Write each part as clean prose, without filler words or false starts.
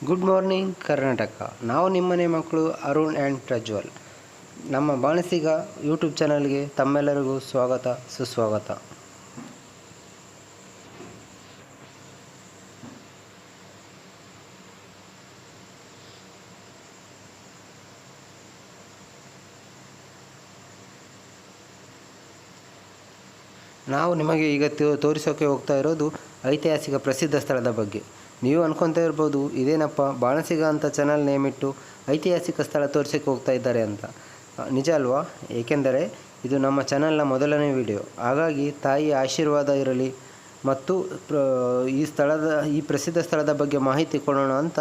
Good morning Karnataka. ನಾವು ನಿಮ್ಮನೆ ಮಕ್ಕಳು ಅರುಣ್ ಆ್ಯಂಡ್ ಪ್ರಜ್ವಲ್. ನಮ್ಮ ಬಾಣಸಿಗ ಯೂಟ್ಯೂಬ್ ಚಾನಲ್ಗೆ ತಮ್ಮೆಲ್ಲರಿಗೂ ಸ್ವಾಗತ ಸುಸ್ವಾಗತ. ನಾವು ನಿಮಗೆ ಈಗ ತೋರಿಸೋಕೆ ಹೋಗ್ತಾ ಇರೋದು ಐತಿಹಾಸಿಕ ಪ್ರಸಿದ್ಧ ಸ್ಥಳದ ಬಗ್ಗೆ. ನೀವು ಅನ್ಕೊತಾ ಇರ್ಬೋದು, ಇದೇನಪ್ಪ ಬಾಣಸಿಗ ಅಂತ ಚಾನಲ್ ನೇಮಿಟ್ಟು ಐತಿಹಾಸಿಕ ಸ್ಥಳ ತೋರಿಸೋಕೆ ಹೋಗ್ತಾ ಇದ್ದಾರೆ ಅಂತ. ನಿಜ ಅಲ್ವಾ? ಏಕೆಂದರೆ ಇದು ನಮ್ಮ ಚಾನಲ್ನ ಮೊದಲನೇ ವಿಡಿಯೋ. ಹಾಗಾಗಿ ತಾಯಿಯ ಆಶೀರ್ವಾದ ಇರಲಿ ಮತ್ತು ಈ ಪ್ರಸಿದ್ಧ ಸ್ಥಳದ ಬಗ್ಗೆ ಮಾಹಿತಿ ಕೊಡೋಣ ಅಂತ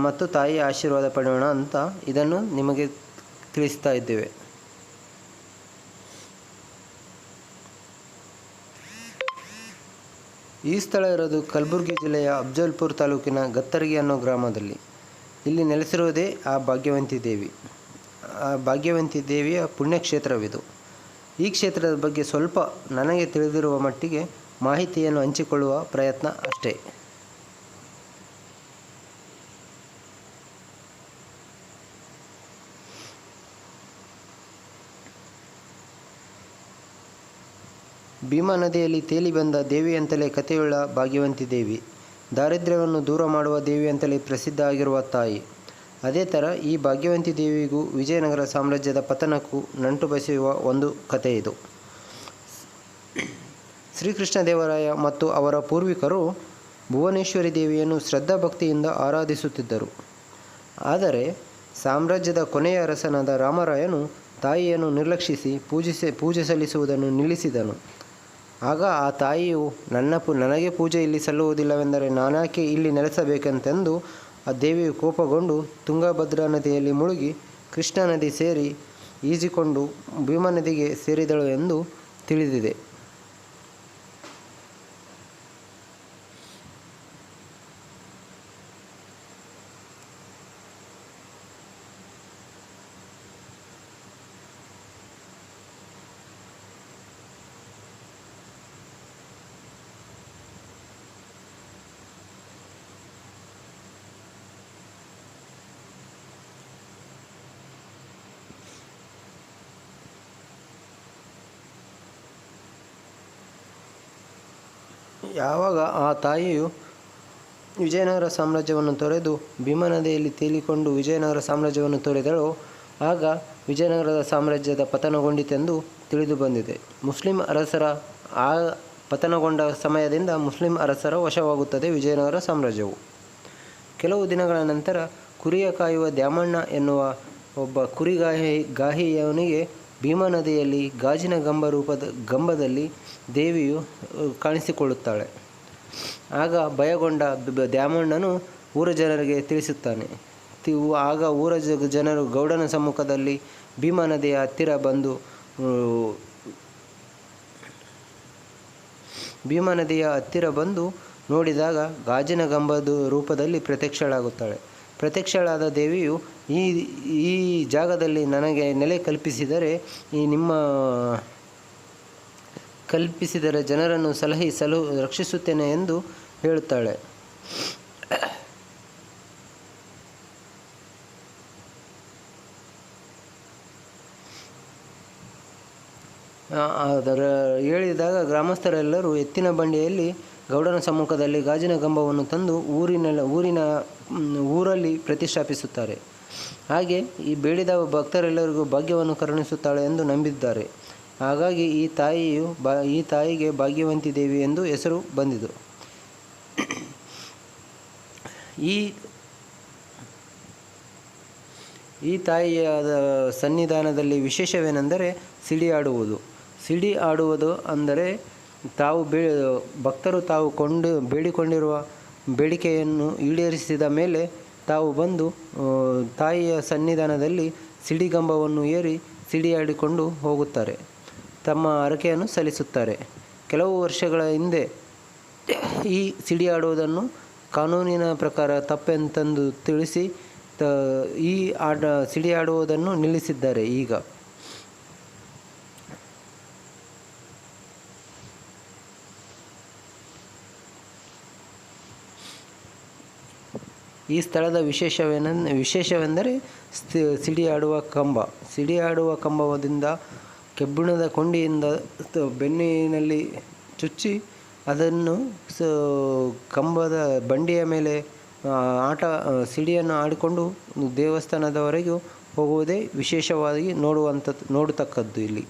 ಮತ್ತು ತಾಯಿಯ ಆಶೀರ್ವಾದ ಪಡೆಯೋಣ ಅಂತ ಇದನ್ನು ನಿಮಗೆ ತಿಳಿಸ್ತಾ ಇದ್ದೇವೆ. ಈ ಸ್ಥಳ ಇರೋದು ಕಲಬುರಗಿ ಜಿಲ್ಲೆಯ ಅಫಜಲ್ಪುರ ತಾಲೂಕಿನ ಗತ್ತರಗಿ ಅನ್ನೋ ಗ್ರಾಮದಲ್ಲಿ. ಇಲ್ಲಿ ನೆಲೆಸಿರುವುದೇ ಆ ಭಾಗ್ಯವಂತಿ ದೇವಿಯ ಪುಣ್ಯಕ್ಷೇತ್ರವಿದು. ಈ ಕ್ಷೇತ್ರದ ಬಗ್ಗೆ ಸ್ವಲ್ಪ ನನಗೆ ತಿಳಿದಿರುವ ಮಟ್ಟಿಗೆ ಮಾಹಿತಿಯನ್ನು ಹಂಚಿಕೊಳ್ಳುವ ಪ್ರಯತ್ನ ಅಷ್ಟೇ. ಭೀಮಾ ನದಿಯಲ್ಲಿ ತೇಲಿ ಬಂದ ದೇವಿಯಂತಲೇ ಕಥೆಯುಳ್ಳ ಭಾಗ್ಯವಂತಿ ದೇವಿ, ದಾರಿದ್ರ್ಯವನ್ನು ದೂರ ಮಾಡುವ ದೇವಿಯಂತಲೇ ಪ್ರಸಿದ್ಧ ಆಗಿರುವ ತಾಯಿ. ಅದೇ ಥರ ಈ ಭಾಗ್ಯವಂತಿ ದೇವಿಗೂ ವಿಜಯನಗರ ಸಾಮ್ರಾಜ್ಯದ ಪತನಕ್ಕೂ ನಂಟು ಬೆಸೆಯುವ ಒಂದು ಕಥೆ ಇದು. ಶ್ರೀಕೃಷ್ಣದೇವರಾಯ ಮತ್ತು ಅವರ ಪೂರ್ವಿಕರು ಭುವನೇಶ್ವರಿ ದೇವಿಯನ್ನು ಶ್ರದ್ಧಾಭಕ್ತಿಯಿಂದ ಆರಾಧಿಸುತ್ತಿದ್ದರು. ಆದರೆ ಸಾಮ್ರಾಜ್ಯದ ಕೊನೆಯ ಅರಸನಾದ ರಾಮರಾಯನು ತಾಯಿಯನ್ನು ನಿರ್ಲಕ್ಷಿಸಿ ಪೂಜೆ ಸಲ್ಲಿಸುವುದನ್ನು ನಿಲ್ಲಿಸಿದನು. ಆಗ ಆ ತಾಯಿಯು ನನಗೆ ಪೂಜೆ ಇಲ್ಲಿ ಸಲ್ಲುವುದಿಲ್ಲವೆಂದರೆ ನಾನ್ಯಾಕೆ ಇಲ್ಲಿ ನೆಲೆಸಬೇಕೆಂತೆಂದು ಆ ದೇವಿಯು ಕೋಪಗೊಂಡು ತುಂಗಭದ್ರಾ ನದಿಯಲ್ಲಿ ಮುಳುಗಿ ಕೃಷ್ಣಾ ನದಿ ಸೇರಿ ಈಜಿಕೊಂಡು ಭೀಮಾ ನದಿಗೆ ಸೇರಿದಳು ಎಂದು ತಿಳಿದಿದೆ. ಯಾವಾಗ ಆ ತಾಯಿಯು ವಿಜಯನಗರ ಸಾಮ್ರಾಜ್ಯವನ್ನು ತೊರೆದು ಭೀಮಾ ನದಿಯಲ್ಲಿ ತೇಲಿಕೊಂಡು ವಿಜಯನಗರ ಸಾಮ್ರಾಜ್ಯವನ್ನು ತೊರೆದಳೋ ಆಗ ವಿಜಯನಗರದ ಸಾಮ್ರಾಜ್ಯದ ಪತನಗೊಂಡಿತೆಂದು ತಿಳಿದು ಬಂದಿದೆ. ಪತನಗೊಂಡ ಸಮಯದಿಂದ ಮುಸ್ಲಿಂ ಅರಸರ ವಶವಾಗುತ್ತದೆ ವಿಜಯನಗರ ಸಾಮ್ರಾಜ್ಯವು. ಕೆಲವು ದಿನಗಳ ನಂತರ ಕುರಿಯ ಕಾಯುವ ದ್ಯಾಮಣ್ಣ ಎನ್ನುವ ಒಬ್ಬ ಗಾಹಿಯವನಿಗೆ ಭೀಮಾ ನದಿಯಲ್ಲಿ ಗಾಜಿನ ಗಂಬದಲ್ಲಿ ದೇವಿಯು ಕಾಣಿಸಿಕೊಳ್ಳುತ್ತಾಳೆ. ಆಗ ಭಯಗೊಂಡ ದ್ಯಾಮಣ್ಣನು ಊರ ಜನರಿಗೆ ತಿಳಿಸುತ್ತಾನೆ. ಆಗ ಊರ ಜನರು ಗೌಡನ ಸಮ್ಮುಖದಲ್ಲಿ ಭೀಮಾ ನದಿಯ ಹತ್ತಿರ ಬಂದು ನೋಡಿದಾಗ ಗಾಜಿನ ಗಂಬದ ರೂಪದಲ್ಲಿ ಪ್ರತ್ಯಕ್ಷಳಾದ ದೇವಿಯು ಈ ಜಾಗದಲ್ಲಿ ನನಗೆ ನೆಲೆ ಕಲ್ಪಿಸಿದರೆ ಜನರನ್ನು ಸಲಹಿ ರಕ್ಷಿಸುತ್ತೇನೆ ಎಂದು ಹೇಳುತ್ತಾಳೆ. ಹೇಳಿದಾಗ ಗ್ರಾಮಸ್ಥರೆಲ್ಲರೂ ಎತ್ತಿನ ಬಂಡಿಯಲ್ಲಿ ಗೌಡನ ಸಮ್ಮುಖದಲ್ಲಿ ಗಾಜಿನ ಗಂಬವನ್ನು ತಂದು ಊರಲ್ಲಿ ಪ್ರತಿಷ್ಠಾಪಿಸುತ್ತಾರೆ. ಹಾಗೆ ಈ ಬೇಡಿದ ಭಕ್ತರೆಲ್ಲರಿಗೂ ಭಾಗ್ಯವನ್ನು ಕರುಣಿಸುತ್ತಾಳೆ ಎಂದು ನಂಬಿದ್ದಾರೆ. ಹಾಗಾಗಿ ಈ ತಾಯಿಗೆ ಭಾಗ್ಯವಂತಿ ದೇವಿ ಎಂದು ಹೆಸರು ಬಂದಿತು. ಈ ತಾಯಿಯ ಸನ್ನಿಧಾನದಲ್ಲಿ ವಿಶೇಷವೇನೆಂದರೆ ಸಿಡಿ ಆಡುವುದು ಅಂದರೆ ಭಕ್ತರು ತಾವು ಬೇಡಿಕೊಂಡಿರುವ ಬೇಡಿಕೆಯನ್ನು ಈಡೇರಿಸಿದ ಮೇಲೆ ತಾವು ಬಂದು ತಾಯಿಯ ಸನ್ನಿಧಾನದಲ್ಲಿ ಸಿಡಿಗಂಬವನ್ನು ಏರಿ ಸಿಡಿಯಾಡಿಕೊಂಡು ಹೋಗುತ್ತಾರೆ. ತಮ್ಮ ಹರಕೆಯನ್ನು ಸಲ್ಲಿಸುತ್ತಾರೆ. ಕೆಲವು ವರ್ಷಗಳ ಹಿಂದೆ ಈ ಸಿಡಿಯಾಡುವುದನ್ನು ಕಾನೂನಿನ ಪ್ರಕಾರ ತಪ್ಪೆಂತಂದು ತಿಳಿಸಿ ಸಿಡಿಯಾಡುವುದನ್ನು ನಿಲ್ಲಿಸಿದ್ದಾರೆ. ಈಗ ಈ ಸ್ಥಳದ ವಿಶೇಷವೆಂದರೆ ಸಿಡಿಯಾಡುವ ಕಂಬದಿಂದ ಕೆಬ್ಬಿಣದ ಕೊಂಡಿಯಿಂದ ಬೆನ್ನಿನಲ್ಲಿ ಚುಚ್ಚಿ ಅದನ್ನು ಕಂಬದ ಬಂಡಿಯ ಮೇಲೆ ಸಿಡಿಯನ್ನು ಆಡಿಕೊಂಡು ದೇವಸ್ಥಾನದವರೆಗೂ ಹೋಗುವುದೇ ವಿಶೇಷವಾಗಿ ನೋಡತಕ್ಕದ್ದು. ಇಲ್ಲಿ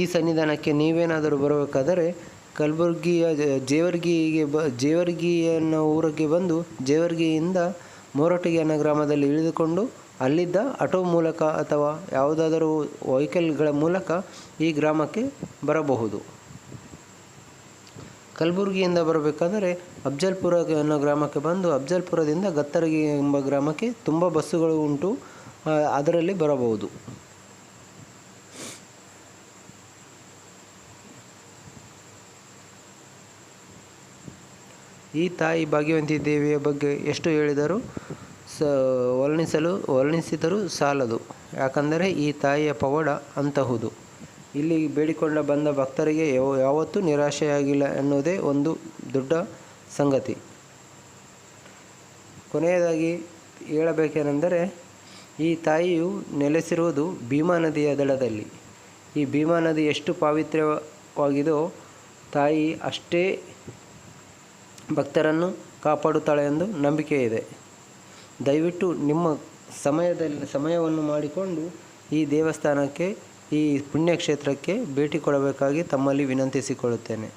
ಈ ಸನ್ನಿಧಾನಕ್ಕೆ ನೀವೇನಾದರೂ ಬರಬೇಕಾದರೆ ಕಲಬುರಗಿಯ ಜೇವರ್ಗಿ ಅನ್ನೋ ಊರಿಗೆ ಬಂದು ಜೇವರ್ಗಿಯಿಂದ ಮೋರಟಗಿ ಅನ್ನೋ ಗ್ರಾಮದಲ್ಲಿ ಇಳಿದುಕೊಂಡು ಅಲ್ಲಿದ್ದ ಆಟೋ ಮೂಲಕ ಅಥವಾ ಯಾವುದಾದರೂ ವೆಹಿಕಲ್ಗಳ ಮೂಲಕ ಈ ಗ್ರಾಮಕ್ಕೆ ಬರಬಹುದು. ಕಲಬುರಗಿಯಿಂದ ಬರಬೇಕಾದರೆ ಅಫ್ಜಲ್ಪುರ ಅನ್ನೋ ಗ್ರಾಮಕ್ಕೆ ಬಂದು ಅಫ್ಜಲ್ಪುರದಿಂದ ಗತ್ತರಗಿ ಎಂಬ ಗ್ರಾಮಕ್ಕೆ ತುಂಬ ಬಸ್ಸುಗಳು ಉಂಟು, ಅದರಲ್ಲಿ ಬರಬಹುದು. ಈ ತಾಯಿ ಭಾಗ್ಯವಂತಿ ದೇವಿಯ ಬಗ್ಗೆ ಎಷ್ಟು ಹೇಳಿದರೂ ವರ್ಣಿಸಿದರೂ ಸಾಲದು. ಯಾಕಂದರೆ ಈ ತಾಯಿಯ ಪವಾಡ ಅಂತಹುದು. ಇಲ್ಲಿ ಬೇಡಿಕೊಂಡ ಬಂದ ಭಕ್ತರಿಗೆ ಯಾವತ್ತೂ ನಿರಾಶೆಯಾಗಿಲ್ಲ ಎನ್ನುವುದೇ ಒಂದು ದೊಡ್ಡ ಸಂಗತಿ. ಕೊನೆಯದಾಗಿ ಹೇಳಬೇಕೇನೆಂದರೆ, ಈ ತಾಯಿಯು ನೆಲೆಸಿರುವುದು ಭೀಮಾ ನದಿಯ ದಡದಲ್ಲಿ. ಈ ಭೀಮಾ ನದಿ ಎಷ್ಟು ಪಾವಿತ್ರ್ಯವಾಗಿದೋ ತಾಯಿ ಅಷ್ಟೇ ಭಕ್ತರನ್ನು ಕಾಪಾಡುತ್ತಾಳೆ ಎಂದು ನಂಬಿಕೆ ಇದೆ. ದಯವಿಟ್ಟು ನಿಮ್ಮ ಸಮಯವನ್ನು ಮಾಡಿಕೊಂಡು ಈ ದೇವಸ್ಥಾನಕ್ಕೆ, ಈ ಪುಣ್ಯಕ್ಷೇತ್ರಕ್ಕೆ ಭೇಟಿ ಕೊಡಬೇಕಾಗಿ ತಮ್ಮಲ್ಲಿ ವಿನಂತಿಸಿಕೊಳ್ಳುತ್ತೇನೆ.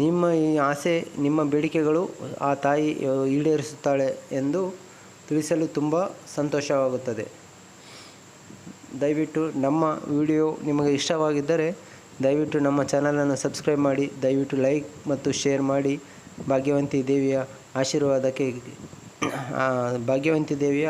ನಿಮ್ಮ ಈ ಆಸೆ, ನಿಮ್ಮ ಬೇಡಿಕೆಗಳು ಆ ತಾಯಿ ಈಡೇರಿಸುತ್ತಾಳೆ ಎಂದು ತಿಳಿಸಲು ತುಂಬ ಸಂತೋಷವಾಗುತ್ತದೆ. ದಯವಿಟ್ಟು ನಮ್ಮ ವಿಡಿಯೋ ನಿಮಗೆ ಇಷ್ಟವಾಗಿದ್ದರೆ ದಯವಿಟ್ಟು ನಮ್ಮ ಚಾನಲನ್ನು ಸಬ್ಸ್ಕ್ರೈಬ್ ಮಾಡಿ, ದಯವಿಟ್ಟು ಲೈಕ್ ಮತ್ತು ಶೇರ್ ಮಾಡಿ. ಭಾಗ್ಯವಂತಿ ದೇವಿಯ